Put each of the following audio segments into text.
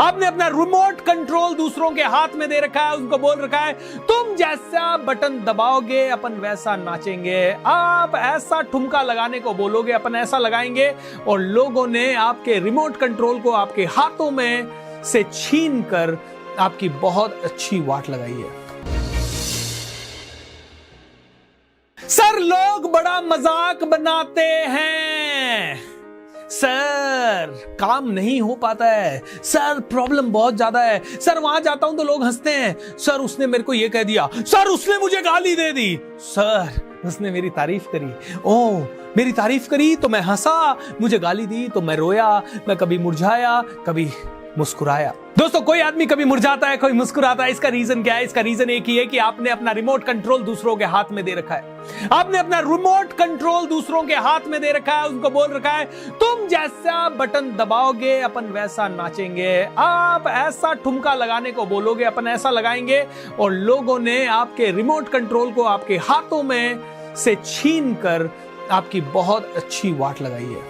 आपने अपना remote control दूसरों के हाथ में दे रखा है, उनको बोल रखा है तुम जैसा बटन दबाओगे अपन वैसा नाचेंगे, आप ऐसा ठुमका लगाने को बोलोगे अपन ऐसा लगाएंगे। और लोगों ने आपके रिमोट कंट्रोल को आपके हाथों में से छीन कर आपकी बहुत अच्छी वाट लगाई है। सर लोग बड़ा मजाक बनाते हैं, सर काम नहीं हो पाता है, सर प्रॉब्लम बहुत ज्यादा है, सर वहां जाता हूं तो लोग हंसते हैं, सर उसने मेरे को ये कह दिया, सर उसने मुझे गाली दे दी, सर उसने मेरी तारीफ करी, ओह मेरी तारीफ करी तो मैं हंसा, मुझे गाली दी तो मैं रोया, मैं कभी मुरझाया कभी मुस्कुराया। दोस्तों कोई आदमी कभी मुरझाता है कोई मुस्कुराता है, इसका रीजन क्या है? इसका रीजन एक ही है कि आपने अपना रिमोट कंट्रोल दूसरों के हाथ में दे रखा है। आपने अपना रिमोट कंट्रोल दूसरों के हाथ में दे रखा है, उनको बोल रखा है तुम जैसा बटन दबाओगे अपन वैसा नाचेंगे, आप ऐसा ठुमका लगाने को बोलोगे अपन ऐसा लगाएंगे। और लोगों ने आपके रिमोट कंट्रोल को आपके हाथों में से छीन कर आपकी बहुत अच्छी वाट लगाई है।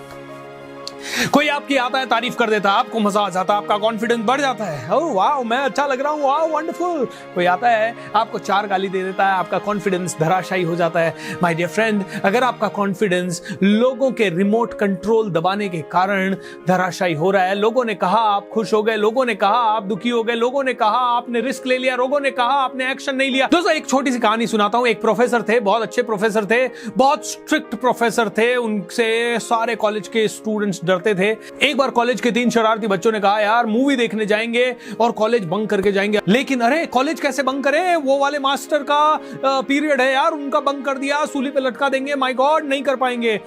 कोई आपकी आता है तारीफ कर देता है, आपको मजा आ जाता है, आपका कॉन्फिडेंस बढ़ जाता है, ओह वाह मैं अच्छा लग रहा हूं, वाह वंडरफुल। कोई आता है आपको 4 गाली दे देता है, आपका कॉन्फिडेंस धराशायी हो जाता है। माय डियर फ्रेंड, अगर आपका कॉन्फिडेंस लोगों के रिमोट कंट्रोल दबाने के कारण धराशायी हो रहा है, लोगों ने कहा आप खुश हो गए, लोगों ने कहा आप दुखी हो गए, लोगों ने कहा आपने रिस्क ले लिया, लोगों ने कहा आपने एक्शन नहीं लिया। दोस्तों एक छोटी सी कहानी सुनाता हूं। एक प्रोफेसर थे, बहुत अच्छे प्रोफेसर थे, बहुत स्ट्रिक्ट प्रोफेसर थे, उनसे सारे कॉलेज के स्टूडेंट्स डरते थे। एक बार कॉलेज के 3 शरारती बच्चों ने कहा यार मूवी देखने जाएंगे और कॉलेज बंक करके जाएंगे, लेकिन अरे कॉलेज कैसे बंक करें, वो वाले मास्टर का पीरियड है यार, उनका बंक कर दिया, सूली पे लटका देंगे, माय गॉड नहीं कर पाएंगे।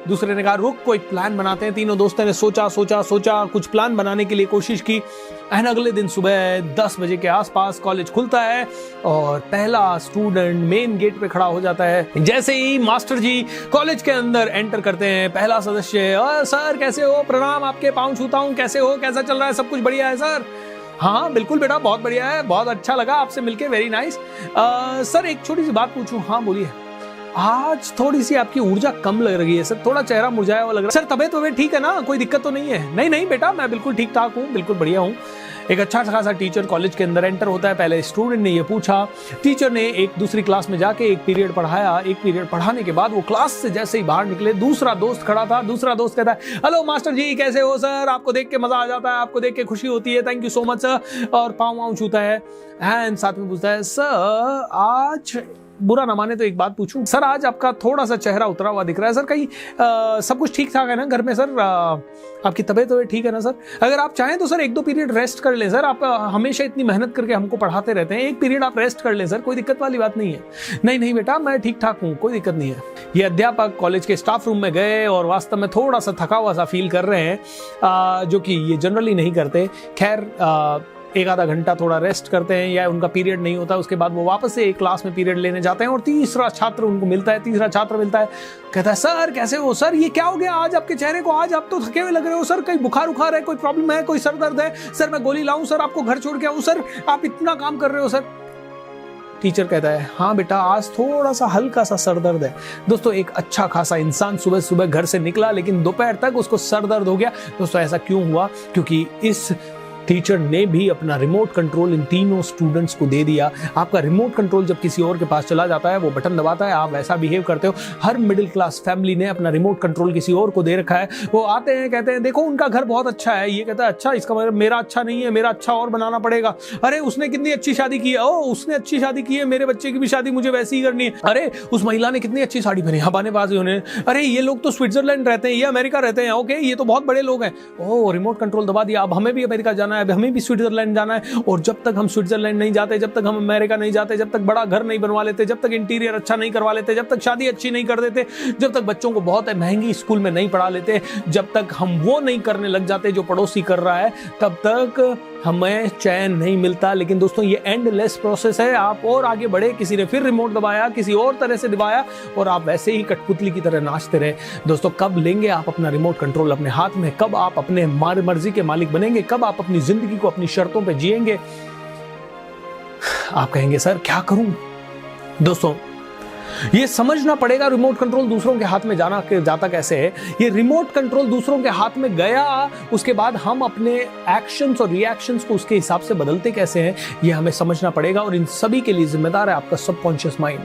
दूसरे ने कहा रुक कोई प्लान बनाते हैं। तीनों दोस्तों ने सोचा कुछ प्लान बनाने के लिए कोशिश की। अगले दिन सुबह 10 बजे के आसपास कॉलेज खुलता है और पहला स्टूडेंट मेन गेट पे खड़ा हो जाता है। जैसे ही मास्टर जी कॉलेज के अंदर एंटर करते हैं, पहला सदस्य सर कैसे हो, प्रणाम, आपके पांव छूता हूं, कैसे हो, कैसा चल रहा है, सब कुछ बढ़िया है सर? हाँ बिल्कुल बेटा बहुत बढ़िया है, बहुत अच्छा लगा आपसे मिलके, वेरी नाइस। सर एक छोटी सी बात पूछूं? हाँ बोलिए। आज थोड़ी सी आपकी ऊर्जा कम लग रही है सर, थोड़ा चेहरा मुरझाया हुआ लग रहा है। सर तबीयत ठीक है ना, कोई दिक्कत तो नहीं है? नहीं बेटा मैं बिल्कुल ठीक ठाक हूँ, बिल्कुल बढ़िया हूँ। एक अच्छा खासा टीचर कॉलेज के अंदर एंटर होता है। पहले स्टूडेंट ने ये पूछा, टीचर ने एक दूसरी क्लास में जाके एक पीरियड पढ़ाया। एक पीरियड पढ़ाने के बाद वो क्लास से जैसे ही बाहर निकले, दूसरा दोस्त खड़ा था। दूसरा दोस्त कहता है हेलो मास्टर जी कैसे हो सर, आपको देख के मजा आ जाता है, आपको देख के खुशी होती है, thank you so much sir, और पाँव छूता है एंड साथ में पूछता है सर आज बुरा ना माने तो एक बात पूछूं सर, आज आपका थोड़ा सा चेहरा उतरा हुआ दिख रहा है सर, कहीं सब कुछ ठीक ठाक है ना घर में सर, आपकी तबीयत ठीक है ना सर? अगर आप चाहें तो सर 1-2 पीरियड रेस्ट कर लें सर, आप हमेशा इतनी मेहनत करके हमको पढ़ाते रहते हैं, एक पीरियड आप रेस्ट कर लें सर, कोई दिक्कत वाली बात नहीं है। नहीं बेटा मैं ठीक ठाक हूँ, कोई दिक्कत नहीं है। ये अध्यापक कॉलेज के स्टाफ रूम में गए और वास्तव में थोड़ा सा थका हुआ सा फील कर रहे हैं, जो कि ये जनरली नहीं करते। खैर 1-आधा घंटा थोड़ा रेस्ट करते हैं या उनका पीरियड नहीं होता, उसके बाद वो वापस से एक क्लास में पीरियड लेने जाते हैं और तीसरा छात्र उनको मिलता है। तीसरा छात्र मिलता है, कहता है सर कैसे हो सर, ये क्या हो गया आज आपके चेहरे को, आज आप तो थके हुए लग रहे हो सर, कहीं बुखार उखार है, कोई प्रॉब्लम है, कोई सर दर्द है सर, मैं गोली लाऊं सर, आपको घर छोड़ के आऊं सर, आप इतना काम कर रहे हो सर? टीचर कहता है हाँ बेटा आज थोड़ा सा हल्का सा सर दर्द है। दोस्तों एक अच्छा खासा इंसान सुबह सुबह घर से निकला लेकिन दोपहर तक उसको सर दर्द हो गया। दोस्तों ऐसा क्यों हुआ? क्योंकि इस टीचर ने भी अपना रिमोट कंट्रोल इन तीनों स्टूडेंट्स को दे दिया। आपका रिमोट कंट्रोल जब किसी और के पास चला जाता है, वो बटन दबाता है, आप वैसा बिहेव करते हो। हर मिडिल क्लास फैमिली ने अपना रिमोट कंट्रोल किसी और को दे रखा है। वो आते हैं कहते हैं देखो उनका घर बहुत अच्छा है, ये कहता है अच्छा इसका मतलब मेरा अच्छा नहीं है, मेरा अच्छा और बनाना पड़ेगा। अरे उसने कितनी अच्छी शादी की है, ओ उसने अच्छी शादी की है, मेरे बच्चे की भी शादी मुझे वैसी ही करनी है। अरे उस महिला ने कितनी अच्छी साड़ी पहनी, हबानेबाज होने। अरे ये लोग तो स्विट्जरलैंड रहते हैं, ये अमेरिका रहते हैं, ओके ये तो बहुत बड़े लोग हैं। ओ रिमोट कंट्रोल दबा दिया, अब हमें भी अमेरिका जाना है, हमें भी स्विट्जरलैंड जाना है। और जब तक हम स्विट्जरलैंड नहीं जाते, जब तक हम अमेरिका नहीं जाते, जब तक बड़ा घर नहीं बनवा लेते, जब तक इंटीरियर अच्छा नहीं करवा लेते, जब तक शादी अच्छी नहीं कर देते, जब तक बच्चों को बहुत महंगी स्कूल में नहीं पढ़ा लेते, जब तक हम वो नहीं करने लग जाते जो पड़ोसी कर रहा है, तब तक हमें चैन नहीं मिलता। लेकिन दोस्तों ये एंडलेस प्रोसेस है। आप और आगे बढ़े, किसी ने फिर रिमोट दबाया, किसी और तरह से दबाया और आप वैसे ही कठपुतली की तरह नाचते रहे। दोस्तों कब लेंगे आप अपना रिमोट कंट्रोल अपने हाथ में? कब आप अपने मर्जी के मालिक बनेंगे? कब आप अपनी जिंदगी को अपनी शर्तों पे जिएंगे? आप कहेंगे सर क्या करूं? दोस्तों ये समझना पड़ेगा रिमोट कंट्रोल दूसरों के हाथ में जाता कैसे है। ये रिमोट कंट्रोल दूसरों के हाथ में गया, उसके बाद हम अपने एक्शंस और रिएक्शंस को उसके हिसाब से बदलते कैसे हैं, ये हमें समझना पड़ेगा। और इन सभी के लिए जिम्मेदार है आपका सबकॉन्शियस माइंड।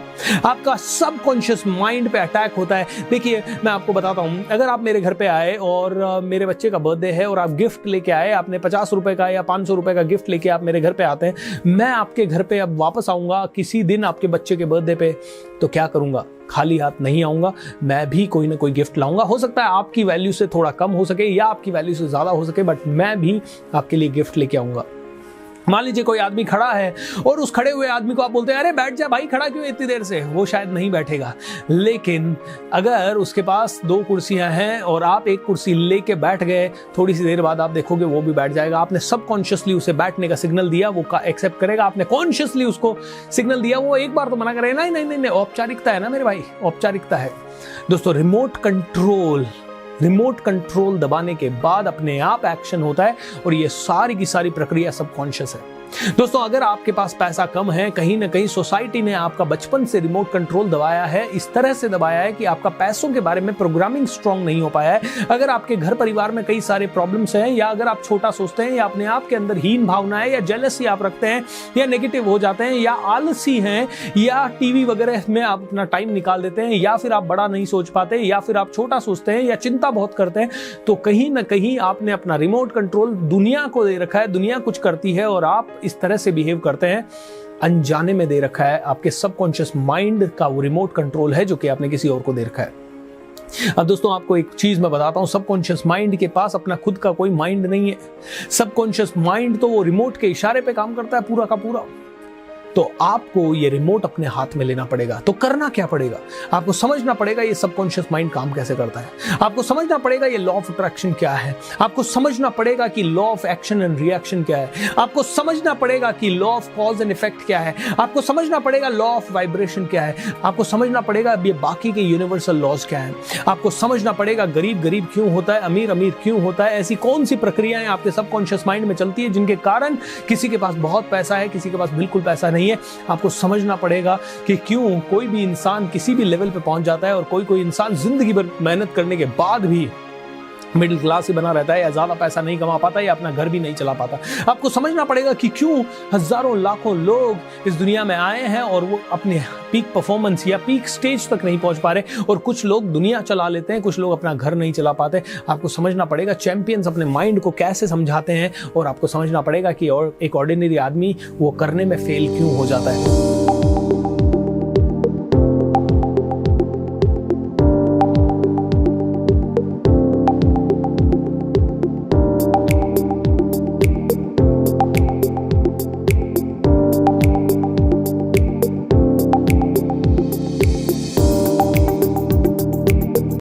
आपका सबकॉन्शियस माइंड पे अटैक होता है। देखिए मैं आपको बताता हूं, अगर आप मेरे घर पे आए और मेरे बच्चे का बर्थडे है और आप गिफ्ट लेके आए, आपने 50 रुपए का या 500 रुपए का गिफ्ट लेके आप मेरे घर पे आते हैं, मैं आपके घर पे अब वापस आऊंगा किसी दिन आपके बच्चे के बर्थडे पे, तो क्या करूंगा? खाली हाथ नहीं आऊंगा, मैं भी कोई ना कोई गिफ्ट लाऊंगा। हो सकता है आपकी वैल्यू से थोड़ा कम हो सके या आपकी वैल्यू से ज्यादा हो सके, बट मैं भी आपके लिए गिफ्ट लेके आऊंगा। मान लीजिए कोई आदमी खड़ा है और उस खड़े हुए आदमी को आप बोलते हैं अरे बैठ जा भाई, खड़ा क्यों इतनी देर से? वो शायद नहीं बैठेगा। लेकिन अगर उसके पास 2 कुर्सियां हैं और आप एक कुर्सी लेके बैठ गए, थोड़ी सी देर बाद आप देखोगे वो भी बैठ जाएगा। आपने सबकॉन्शियसली उसे बैठने का सिग्नल दिया, वो एक्सेप्ट करेगा। आपने कॉन्शियसली उसको सिग्नल दिया, वो एक बार तो मना करेगा, नहीं नहीं नहीं, औपचारिकता है ना मेरे भाई, औपचारिकता है। दोस्तों रिमोट कंट्रोल दबाने के बाद अपने आप एक्शन होता है और ये सारी की सारी प्रक्रिया सबकॉन्शियस है। दोस्तों अगर आपके पास पैसा कम है, कहीं ना कहीं सोसाइटी ने आपका बचपन से रिमोट कंट्रोल दबाया है, इस तरह से दबाया है कि आपका पैसों के बारे में प्रोग्रामिंग स्ट्रांग नहीं हो पाया है। अगर आपके घर परिवार में कई सारे प्रॉब्लम्स हैं, या अगर आप छोटा सोचते हैं, या अपने आप के अंदर हीन भावना है, या जेलसी आप रखते हैं, या नेगेटिव हो जाते हैं, या आलसी हैं, या टीवी वगैरह में आप अपना टाइम निकाल देते हैं, या फिर आप बड़ा नहीं सोच पाते, या फिर आप छोटा सोचते हैं, या चिंता बहुत करते हैं, तो कहीं ना कहीं आपने अपना रिमोट कंट्रोल दुनिया को दे रखा है। दुनिया कुछ करती है और आप इस तरह से बिहेव करते हैं, अनजाने में दे रखा है। आपके सबकॉन्शियस माइंड का वो रिमोट कंट्रोल है जो कि आपने किसी और को दे रखा है। अब दोस्तों आपको एक चीज मैं बताता हूं, सबकॉन्शियस माइंड के पास अपना खुद का कोई माइंड नहीं है। सबकॉन्शियस माइंड तो वो रिमोट के इशारे पे काम करता है पूरा का पूरा। तो आपको ये रिमोट अपने हाथ में लेना पड़ेगा। तो करना क्या पड़ेगा? आपको समझना पड़ेगा ये सबकॉन्शियस माइंड काम कैसे करता है। आपको समझना पड़ेगा ये लॉ ऑफ अट्रैक्शन क्या है। आपको समझना पड़ेगा कि law of action and reaction क्या है। आपको समझना पड़ेगा कि law of cause and effect क्या है। आपको समझना पड़ेगा लॉ ऑफ वाइब्रेशन क्या है। आपको समझना पड़ेगा ये बाकी के यूनिवर्सल लॉज क्या है। आपको समझना पड़ेगा गरीब गरीब क्यों होता है, अमीर अमीर क्यों होता है। ऐसी कौन सी प्रक्रियाएं आपके सबकॉन्शियस माइंड में चलती है जिनके कारण किसी के पास बहुत पैसा है, किसी के पास बिल्कुल पैसा नहीं है। आपको समझना पड़ेगा कि क्यों कोई भी इंसान किसी भी लेवल पे पहुंच जाता है और कोई इंसान जिंदगी भर मेहनत करने के बाद भी मिडिल क्लास ही बना रहता है, या ज्यादा पैसा नहीं कमा पाता, या अपना घर भी नहीं चला पाता। आपको समझना पड़ेगा कि क्यों हजारों लाखों लोग इस दुनिया में आए हैं और वो अपने पीक परफॉर्मेंस या पीक स्टेज तक नहीं पहुंच पा रहे, और कुछ लोग दुनिया चला लेते हैं, कुछ लोग अपना घर नहीं चला पाते। आपको समझना पड़ेगा चैंपियंस अपने माइंड को कैसे समझाते हैं, और आपको समझना पड़ेगा कि और एक ऑर्डिनरी आदमी वो करने में फेल क्यों हो जाता है।